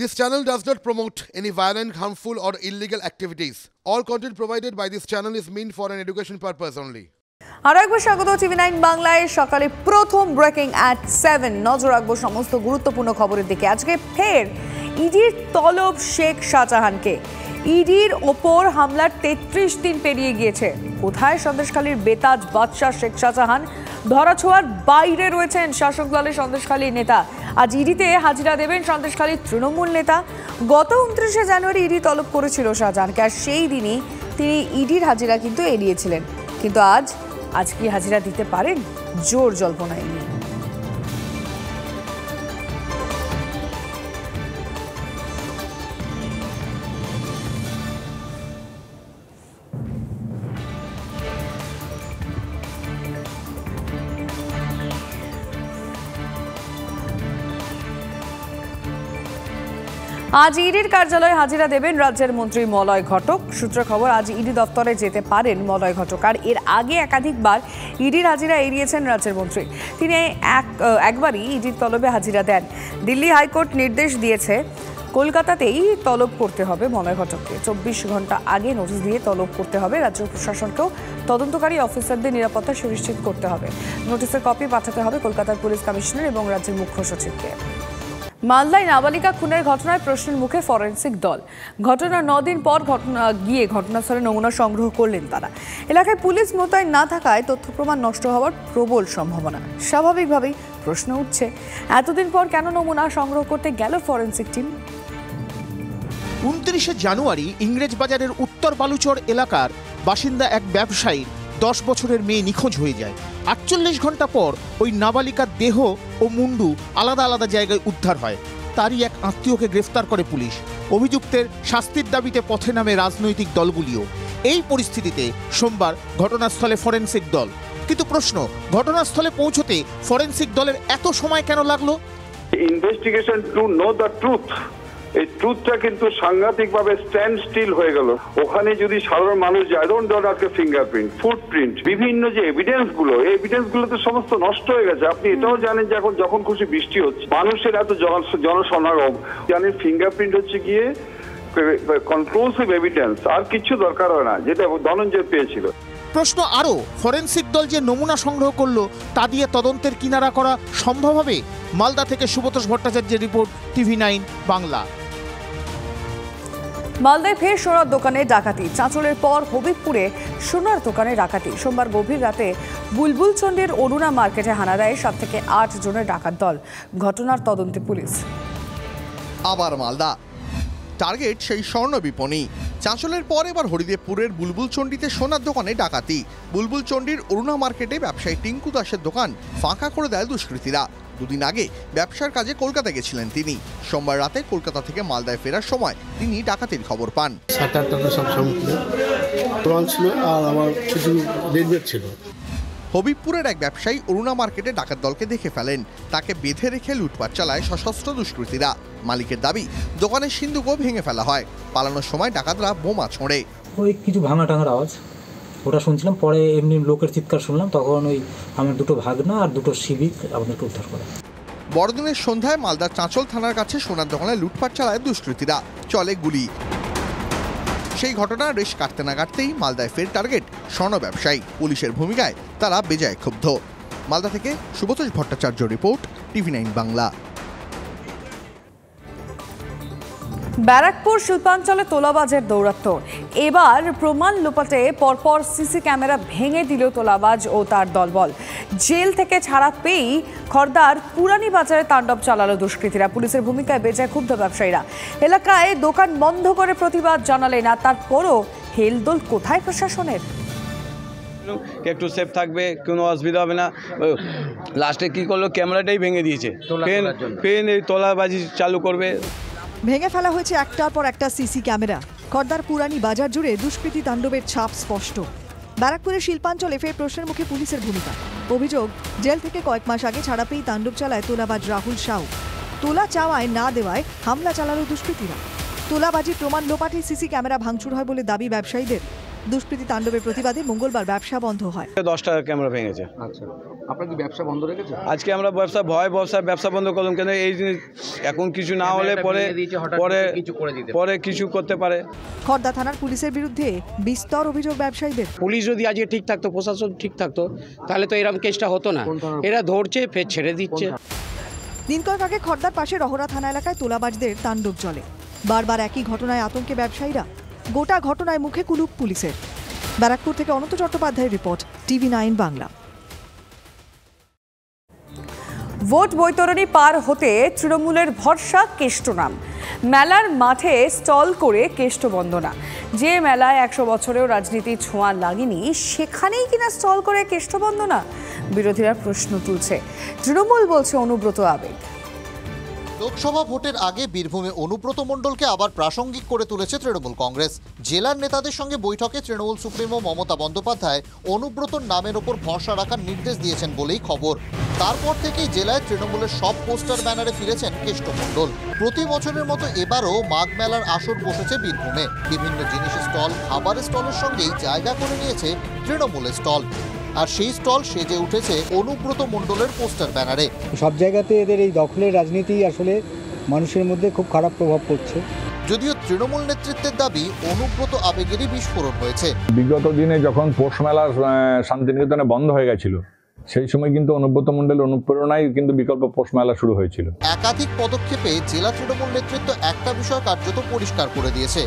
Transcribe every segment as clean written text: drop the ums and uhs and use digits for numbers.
This channel does not promote any violent, harmful, or illegal activities. All content provided by this channel is meant for an education purpose only. আর একবার স্বাগত টিভি9 বাংলায় সকালে প্রথম breaking at 7 নজর রাখবো সমস্ত গুরুত্বপূর্ণ খবরের দিকে। আজকে ফের ইডির তলব শেখ শাহজাহানকে। ইডির ওপর হামলার 33 দিন পেরিয়ে গিয়েছে। কোথায় সন্দেশখালীর বেতাজ বাদশাহ শেখ শাহজাহান? ধরাছোঁয়ার বাইরে রয়েছেন শাসক দলের সন্দেশখালীর নেতা। আজ ইডিতে হাজিরা দেবেন সন্দেশখালীর তৃণমূল নেতা। গত 29শে জানুয়ারি ইডি তলব করেছিল শাহজাহানকে, আর সেই দিনই তিনি ইডির হাজিরা কিন্তু এড়িয়েছিলেন। কিন্তু আজ কি হাজিরা দিতে পারেন? জোর জল্পনায় নিয়ে আজ ইডির কার্যালয়ে হাজিরা দেবেন রাজ্যের মন্ত্রী মলয় ঘটক। সূত্র খবর, আজ ইডি দপ্তরে যেতে পারেন মলয় ঘটক। আর এর আগে একাধিকবার ইডির হাজিরা এড়িয়েছেন রাজ্যের মন্ত্রী। তিনি একবারই ইডির তলবে হাজিরা দেন। দিল্লি হাইকোর্ট নির্দেশ দিয়েছে কলকাতাতেই তলব করতে হবে মলয় ঘটককে। 24 ঘন্টা আগে নোটিশ দিয়ে তলব করতে হবে। রাজ্য প্রশাসনকেও তদন্তকারী অফিসারদের নিরাপত্তা সুনিশ্চিত করতে হবে। নোটিশের কপি পাঠাতে হবে কলকাতার পুলিশ কমিশনার এবং রাজ্যের মুখ্য সচিবকে। মালদায় নাবালিকা খুনের ঘটনায় প্রশ্নের মুখে ফরেনসিক দল। ঘটনার 9 দিন পর ঘটনাস্থলে নমুনা সংগ্রহ করলেন তারা। এলাকায় পুলিশ মোতায়েন না থাকায় তথ্য প্রমাণ নষ্ট হওয়ার প্রবল সম্ভাবনা। স্বাভাবিকভাবেই প্রশ্ন উঠছে, এতদিন পর কেন নমুনা সংগ্রহ করতে গেল ফরেনসিক টিম? 29শে জানুয়ারি ইংরেজবাজারের উত্তর বালুচর এলাকার বাসিন্দা এক ব্যবসায়ীর 10 বছরের মেয়ে নিখোঁজ হয়ে যায়। 48 ঘন্টা পর ওই নাবালিকার দেহ ও মুন্ডু আলাদা আলাদা জায়গায় উদ্ধার হয়। তারই এক আত্মীয়কে গ্রেফতার করে পুলিশ। অভিযুক্তের শাস্তির দাবিতে পথে নামে রাজনৈতিক দলগুলিও। এই পরিস্থিতিতে সোমবার ঘটনাস্থলে ফরেনসিক দল। কিন্তু প্রশ্ন, ঘটনাস্থলে পৌঁছতে ফরেনসিক দলের এত সময় কেন লাগলো? Investigation to know the truth, এই ট্রুথটা কিন্তু সাংঘাতিকভাবে স্ট্যান্ড স্টিল হয়ে গেল। ওখানে যদি সাধারণ মানুষ যায়, ধরুন আজকে ফিঙ্গারপ্রিন্ট, ফুটপ্রিন্ট, বিভিন্ন যে এভিডেন্স গুলো তো সমস্ত নষ্ট হয়ে গেছে। আপনি এটাও জানেন যে এখন যখন খুশি বৃষ্টি হচ্ছে, মানুষের এত জনসমাগম, জানেন ফিঙ্গারপ্রিন্ট হচ্ছে গিয়ে কনক্লুসিভ এভিডেন্স, আর কিছু দরকার হয় না, যেটা ধনঞ্জয় পেয়েছিল। প্রশ্ন আরও, ফরেনসিক দল যে নমুনা সংগ্রহ করলো তা দিয়ে তদন্তের কিনারা করা সম্ভব হবে? মালদা থেকে সুব্রতোষ ভট্টাচার্যের রিপোর্ট, টিভি9 বাংলা। মালদায় ফের সোনার দোকানে ডাকাতি। চাঁচলের পর হবিবপুরে সোনার দোকানে ডাকাতি। সোমবার গভীর রাতে বুলবুলচন্ডীর অরুণা মার্কেটে হানা দেয় 7 থেকে 8 জনের ডাকাত দল। ঘটনার তদন্তে পুলিশ। আবার মালদা, টার্গেট সেই স্বর্ণ বিপণী। চাঁচলের পর এবার হরিদেবপুরের বুলবুলচন্ডীতে সোনার দোকানে ডাকাতি। বুলবুলচন্ডীর অরুণা মার্কেটে ব্যবসায়ী টিঙ্কু দাসের দোকান ফাঁকা করে দেয় দুষ্কৃতীরা। দুদিন আগে ব্যবসার কাজে কলকাতা গেছিলেন তিনি। সোমবার রাতে কলকাতা থেকে মালদায় ফেরার সময় তিনি ডাকাতির খবর পান। 7-8টা সব প্রমাণ ছিল, আর আমার কিছু রেডমেড ছিল। হবিবপুরের এক ব্যবসায়ী অরুণা মার্কেটে ডাকাত দলকে দেখে ফেলেন। তাকে বেঁধে রেখে লুটপাট চালায় সশস্ত্র দুষ্কৃতীরা। মালিকের দাবি, দোকানের সিন্দুকও ভেঙে ফেলা হয়। পালানোর সময় ডাকাতরা বোমা ছোঁড়ে। ওই কিছু ভাঙা টাঙার আওয়াজ ওটা শুনছিলাম, পরে এমনি লোকের চিৎকার শুনলাম, তখন ওই আমার 2 ভাগনা আর 2 সিভিক আমাদেরকে উদ্ধার করে। বড়দিনের সন্ধ্যায় মালদার চাঁচল থানার কাছে সোনার দোকানে লুটপাট চালায় দুষ্কৃতীরা। চলে গুলি। সেই ঘটনার রেশ কাটতে না কাটতেই মালদায় ফের টার্গেট স্বর্ণ ব্যবসায়ী। পুলিশের ভূমিকায় তারা বেজায় ক্ষুব্ধ। মালদা থেকে সুব্রতোষ ভট্টাচার্য রিপোর্ট, টিভি9 বাংলা। ব্যারাকপুর শিল্পাঞ্চলে তোলাবাজের দৌরাত্ম্য। এবার প্রমাণ লোপাটে পরপর সিসি ক্যামেরা ভেঙে দিল তোলাবাজ ও তার দলবল। জেল থেকে ছাড়া পেয়েই খড়দার পুরানি বাজারে তাণ্ডব চালালো দুষ্কৃতীরা। পুলিশের ভূমিকায় বেজায় ক্ষুব্ধ ব্যবসায়ীরা। এলাকায় দোকান বন্ধ করে প্রতিবাদ জানালেন, আর তারপরও হেলদোল কোথায় প্রশাসনের? একটু সেফ থাকবে, কোনো অসুবিধা হবে না। লাস্টে কি করলো, ক্যামেরাটাই ভেঙে দিয়েছে। ফের এই তোলাবাজি চালু করবে। ভেঙে ফেলা হয়েছে একটার পর একটা সিসি ক্যামেরা। খড়দার পুরানি বাজার জুড়ে দুষ্কৃতী তাণ্ডবের ছাপ স্পষ্ট। ব্যারাকপুরের শিল্পাঞ্চলে ফের প্রশ্নের মুখে পুলিশের ভূমিকা। অভিযোগ, জেল থেকে কয়েক মাস আগে ছাড়া পেয়েই তাণ্ডব চালায় তোলাবাজ রাহুল সাউ। তোলা চাওয়ায় না দেওয়ায় হামলা চালালো দুষ্কৃতীরা। তোলাবাজি প্রমাণ লোপাটে সিসি ক্যামেরা ভাঙচুর হয় বলে দাবি ব্যবসায়ীদের। দুষ্কৃতী তাণ্ডবের প্রতিবাদে মঙ্গলবার ব্যবসা বন্ধ হয়। 10টা ক্যামেরা ভেঙেছে। আচ্ছা, আপনার কি ব্যবসা বন্ধ রেখেছে? আজকে আমরা ব্যবসা বন্ধ করলাম কেন, এই জিনিস এখন কিছু না হলে পরে কিছু করতে পারে। খড়দা থানার পুলিশের বিরুদ্ধে বিস্তর অভিযোগ ব্যবসায়ীদের। পুলিশ যদি আজকে ঠিক থাকতো, প্রশাসন ঠিক থাকতো, তাহলে তো এরকম কেসটা হতো না। এরা ধরছে ফের ছেড়ে দিচ্ছে। দিন কয়েক আগে খড়দার পাশে রহরা থানা এলাকায় তোলাবাজদের তাণ্ডব চলে। বারবার একই ঘটনায় আতঙ্কে ব্যবসায়ীরা। গোটা ঘটনায় মুখে কুলুপ পুলিশের। ব্যারাকপুর থেকে অনন্ত চট্টোপাধ্যায়ের রিপোর্ট, TV9 বাংলা। ভোট বৈতরণী পার হতে তৃণমূলের ভরসা কেষ্টনাম। মেলার মাঠে স্টল করে কেষ্ট বন্দনা। যে মেলায় 100 বছরেও রাজনীতির ছোঁয়া লাগেনি, সেখানেই কিনা স্টল করে কেষ্ট বন্দনা? বিরোধীরা প্রশ্ন তুলছে। তৃণমূল বলছে অনুব্রত আবেগ। লোকসভা ভোটের আগে বীরভূমে অনুব্রত মণ্ডলকে আবার প্রাসঙ্গিক করে তুলেছে তৃণমূল কংগ্রেস। জেলার নেতাদের সঙ্গে বৈঠকে তৃণমূল সুপ্রিমো মমতা বন্দ্যোপাধ্যায় অনুব্রতর নামের ওপর ভরসা রাখার নির্দেশ দিয়েছেন বলেই খবর। তারপর থেকেই জেলায় তৃণমূলের সব পোস্টার ব্যানারে ফিরেছেন কেষ্ট মণ্ডল। প্রতি বছরের মতো এবারও মাঘ মেলার আসর বসেছে বীরভূমে। বিভিন্ন জিনিসের স্টল, খাবারের স্টলের সঙ্গেই জায়গা করে নিয়েছে তৃণমূলের স্টল। আর সেই স্টল সেজে উঠেছে অনুব্রত মণ্ডলের পোস্টার ব্যানারে। সব জায়গাতে এদের এই দখলের রাজনীতি আসলে মানুষের মধ্যে খুব খারাপ প্রভাব পড়ছে। যদিও তৃণমূল নেতৃত্বের দাবি অনুব্রত আবেগেরই বিস্ফোরণ হয়েছে। বিগত দিনে যখন পৌষ মেলা শান্তিনিকেতনে বন্ধ হয়ে গেছিল, সেই সময় কিন্তু অনুব্রত মণ্ডলের অনুপ্রেরণায় কিন্তু বিকল্প পৌষ মেলা শুরু হয়েছিল। একাধিক পদক্ষেপে জেলা তৃণমূল নেতৃত্ব একটা বিষয় কার্যত পরিষ্কার করে দিয়েছে।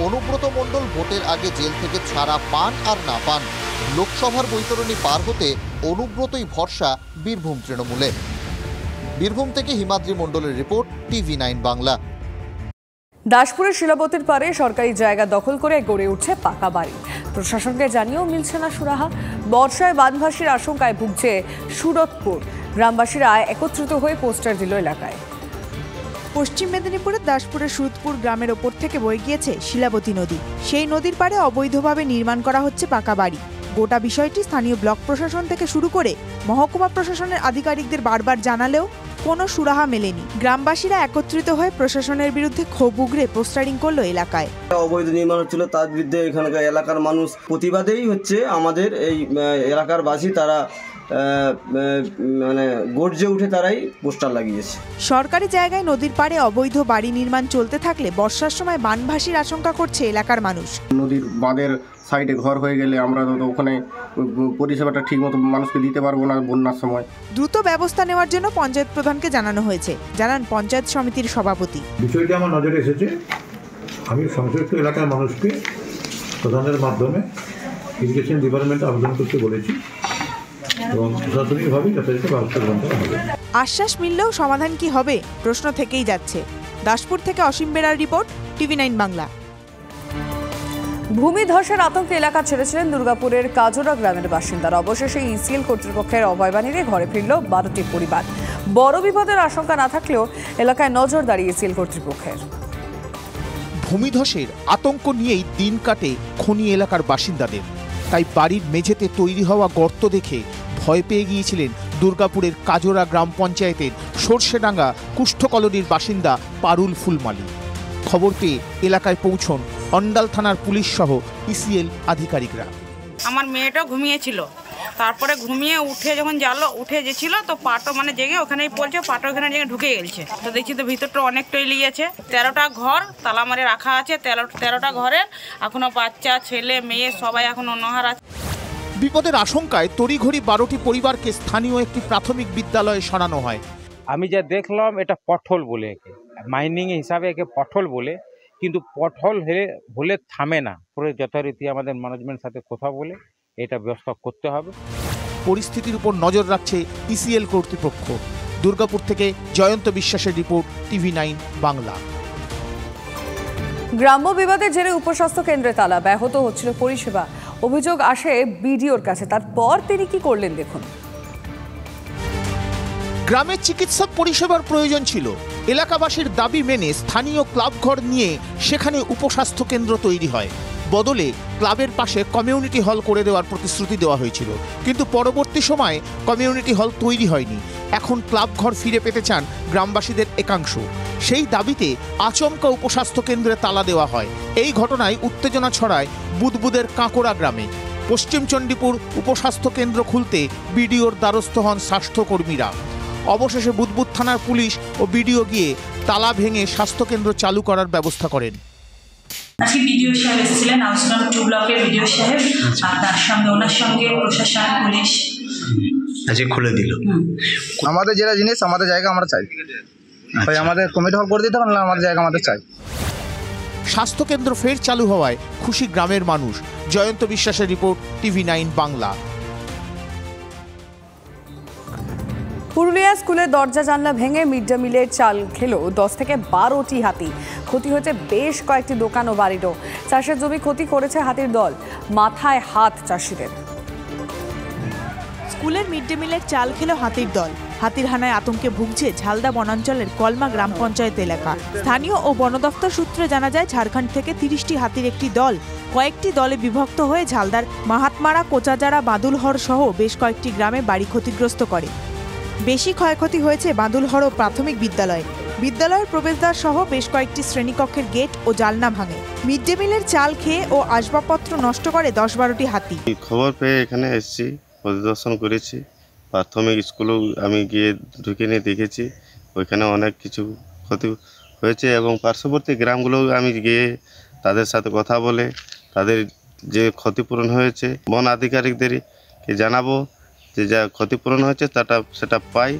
অনুব্রত মণ্ডল ভোটের আগে জেল থেকে ছাড়া পান আর না পান, লোকসভার বৈতরণী পার হতে অনুব্রতই ভরসা বীরভূম তৃণমূলে। বীরভূম থেকে হিমাদ্রি মণ্ডলের রিপোর্ট, TV9 বাংলা। দাসপুরের শিলাবতীর পারে সরকারি জায়গা দখল করে গড়ে উঠছে পাকা বাড়ি। প্রশাসনকে জানিয়েও মিলছে না সুরাহা। বর্ষায় বাঁধভাসির আশঙ্কায় ভুগছে সুরতপুর। গ্রামবাসীরা একত্রিত হয়ে পোস্টার দিল এলাকায়। পশ্চিম মেদিনীপুরের দাসপুরের সুরতপুর গ্রামের ওপর থেকে বয়ে গিয়েছে শিলাবতী নদী। সেই নদীর পাড়ে অবৈধভাবে নির্মাণ করা হচ্ছে পাকা বাড়ি। গোটা বিষয়টি স্থানীয় ব্লক প্রশাসন থেকে শুরু করে মহকুমা প্রশাসনের আধিকারিকদের বারবার জানালেও কোনো সুরাহা মেলেনি। গ্রামবাসীরা একত্রিত হয়ে প্রশাসনের বিরুদ্ধে ক্ষোভ উগরে পোস্টারিং করলো এলাকায়। অবৈধ নির্মাণ হচ্ছিল, তার বিরুদ্ধে এখানকার এলাকার মানুষ প্রতিবাদেই হচ্ছে। আমাদের এই এলাকার বাসী তারা মানে গর্জে উঠে তারাই পোস্টার লাগিয়েছে। সরকারি জায়গায় নদীর পাড়ে অবৈধ বাড়ি নির্মাণ চলতে থাকলে বর্ষার সময় বানভাসির আশঙ্কা করছে এলাকার মানুষ। নদীর বাঁধের সাইডে ঘর হয়ে গেলে আমরা তো ওখানে পরিষেবাটা ঠিকমতো মানুষকে দিতে পারবো না বন্যার সময়। দ্রুত ব্যবস্থা নেওয়ার জন্য পঞ্চায়েত প্রধানকে জানানো হয়েছে, জানান পঞ্চায়েত সমিতির সভাপতি। বিষয়টি আমার নজরে এসেছে। আমি সংশ্লিষ্ট এলাকার মানুষকে প্রধানের মাধ্যমে ইরিগেশন ডিপার্টমেন্টে আবেদন করতে বলেছি এবং প্রশাসনিকভাবে যথাযথ ব্যবস্থা গ্রহণ করা হবে। আশ্বাস মিললেও সমাধান কি হবে প্রশ্ন থেকেই যাচ্ছে। দাসপুর থেকে অসীম বেরার রিপোর্ট, TV9 বাংলা। ভূমিধসের আতঙ্কে এলাকা ছেড়েছিলেন দুর্গাপুরের কাজরা গ্রামের বাসিন্দারা। অবশেষে ইসিএল কর্তৃপক্ষের অভয়বাণী নিয়ে ঘরে ফিরল 12টি পরিবার। বড় বিপদের আশঙ্কা না থাকলেও এলাকায় নজরদারি ইসিএল কর্তৃপক্ষের। ভূমিধসের আতঙ্ক নিয়েই দিন কাটে খনি এলাকার বাসিন্দাদের। তাই বাড়ির মেঝেতে তৈরি হওয়া গর্ত দেখে ভয় পেয়ে গিয়েছিলেন দুর্গাপুরের কাজরা গ্রাম পঞ্চায়েতের সরষেডাঙ্গা কুষ্ঠ কলোনির বাসিন্দা পারুল ফুলমালী। খবর পেয়ে এলাকায় পৌঁছন অন্ডাল থানার পুলিশ সহ ইসিএল আধিকারিকরা। আমার মেয়েটাও ঘুমিয়েছিল, তারপরে ঘুমিয়ে উঠে যখন উঠে গেছিল তো পাটো মানে জেগে ওখানেই পড়ছে, পাটো ওখানে জেগে ঢুকে গেছে। তো দেখছি তো ভিতরটা অনেকটাই লিয়েছে। 13টা ঘর তালা মারে রাখা আছে। 13টা ঘরের এখনো বাচ্চা ছেলে মেয়ে সবাই এখন অনাহার আছে। বিপদের আশঙ্কায় তড়িঘড়ি 12টি পরিবারকে স্থানীয় একটি প্রাথমিক বিদ্যালয়ে সরানো হয়। আমি যা দেখলাম এটা পটল বলে, একে মাইনিং হিসাবে একে পটল বলে, কিন্তু পটল হলে থামে না। পুরো যথারীতি আমাদের ম্যানেজমেন্ট সাথে কথা বলে এটা ব্যবস্থা করতে হবে। পরিস্থিতির উপর নজর রাখছে ইসিএল কর্তৃপক্ষ। দুর্গাপুর থেকে জয়ন্ত বিশ্বাসের রিপোর্ট, TV9 বাংলা। গ্রাম্য বিবাদের জেরে উপস্বাস্থ্য কেন্দ্রে তালা, ব্যাহত হচ্ছিল পরিষেবা। অভিযোগ আসে বিডিওর কাছে। তারপর তিনি কি করলেন দেখুন। গ্রামে চিকিৎসা পরিষেবার প্রয়োজন ছিল। এলাকাবাসীর দাবি মেনে স্থানীয় ক্লাব ঘর নিয়ে সেখানে উপস্বাস্থ্য কেন্দ্র তৈরি হয়। বদলে ক্লাবের পাশে কমিউনিটি হল করে দেওয়ার প্রতিশ্রুতি দেওয়া হয়েছিল, কিন্তু পরবর্তী সময়ে কমিউনিটি হল তৈরি হয়নি। এখন ক্লাব ঘর ফিরে পেতে চান গ্রামবাসীদের একাংশ। সেই দাবিতে আচমকা উপস্বাস্থ্য কেন্দ্রে তালা দেওয়া হয়। এই ঘটনায় উত্তেজনা ছড়ায় বুদবুদের কাঁকড়া গ্রামে। পশ্চিম চণ্ডীপুর উপস্বাস্থ্য কেন্দ্র খুলতে বিডিওর দ্বারস্থ হন স্বাস্থ্যকর্মীরা। অবশেষে বুদবুদ থানার পুলিশ ও বিডিও গিয়ে তালা ভেঙে স্বাস্থ্যকেন্দ্র চালু করার ব্যবস্থা করেন। আজকে বিডিও সাহেব এসেছিলেন, আউসগ্রাম 2 ব্লকের বিডিও সাহেব, আর তার সঙ্গে ওনার সঙ্গে প্রশাসন, পুলিশ আজকে খুলে দিল। আমাদের যেটা জিনিস, আমাদের জায়গা আমরা চাই, ভাই আমাদের কমিটি হল করে দিতে হবে, না আমাদের জায়গা আমাদের চাই। স্বাস্থ্যকেন্দ্র ফের চালু হওয়ায় খুশি গ্রামের মানুষ। জয়ন্ত বিশ্বাসের রিপোর্ট, TV9 বাংলা। পুরুলিয়া স্কুলের দরজা জানলা ভেঙে মিড ডে মিলের চাল খেলো 10 থেকে 12টি হাতি। ক্ষতি হয়েছে বেশ কয়েকটি দোকান ও বাড়িরও। চাষের জমি ক্ষতি করেছে হাতির দল, মাথায় হাত চাষিদের। স্কুলের মিড ডে মিলের চাল খেলো হাতির দল। হাতির হানায় আতঙ্কে ভুগছে ঝালদা বনাঞ্চলের কলমা গ্রাম পঞ্চায়েত এলাকা। স্থানীয় ও বন দফতর সূত্রে জানা যায়, ঝাড়খণ্ড থেকে 30টি হাতির একটি দল কয়েকটি দলে বিভক্ত হয়ে ঝালদার মাহাতমারা, কোচাজারা, বাদুলহর সহ বেশ কয়েকটি গ্রামে বাড়ি ক্ষতিগ্রস্ত করে। বেশি ক্ষয়ক্ষতি হয়েছে বাদুলহর প্রাথমিক বিদ্যালয়ে। বিদ্যালয়ের প্রবেশদ্বার সহ বেশ কয়েকটি শ্রেণীকক্ষের গেট ও জালনা ভাঙে। মিড ডে মিলের চাল খেয়ে ও আসবাবপত্র নষ্ট করে 10-12টি হাতি। খবর পেয়ে এখানে এসেছি, পরিদর্শন করেছি। প্রাথমিক স্কুলেও আমি গিয়ে ঢুকে নিয়ে দেখেছি, ওইখানে অনেক কিছু ক্ষতি হয়েছে এবং পার্শ্ববর্তী গ্রামগুলোও আমি গিয়ে তাদের সাথে কথা বলে তাদের যে ক্ষতিপূরণ হয়েছে বন আধিকারিকদেরকে জানাবো যে যা ক্ষতিপূরণ হয়েছে সেটা পাই।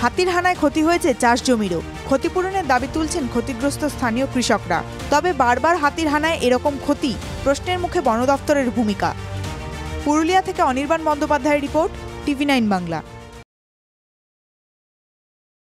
হাতির হানায় ক্ষতি হয়েছে চাষ জমিরও। ক্ষতিপূরণের দাবি তুলছেন ক্ষতিগ্রস্ত স্থানীয় কৃষকরা। তবে বারবার হাতির হানায় এরকম ক্ষতি, প্রশ্নের মুখে বন দফতরের ভূমিকা। পুরুলিয়া থেকে অনির্বাণ বন্দ্যোপাধ্যায়ের রিপোর্ট, TV9 বাংলা।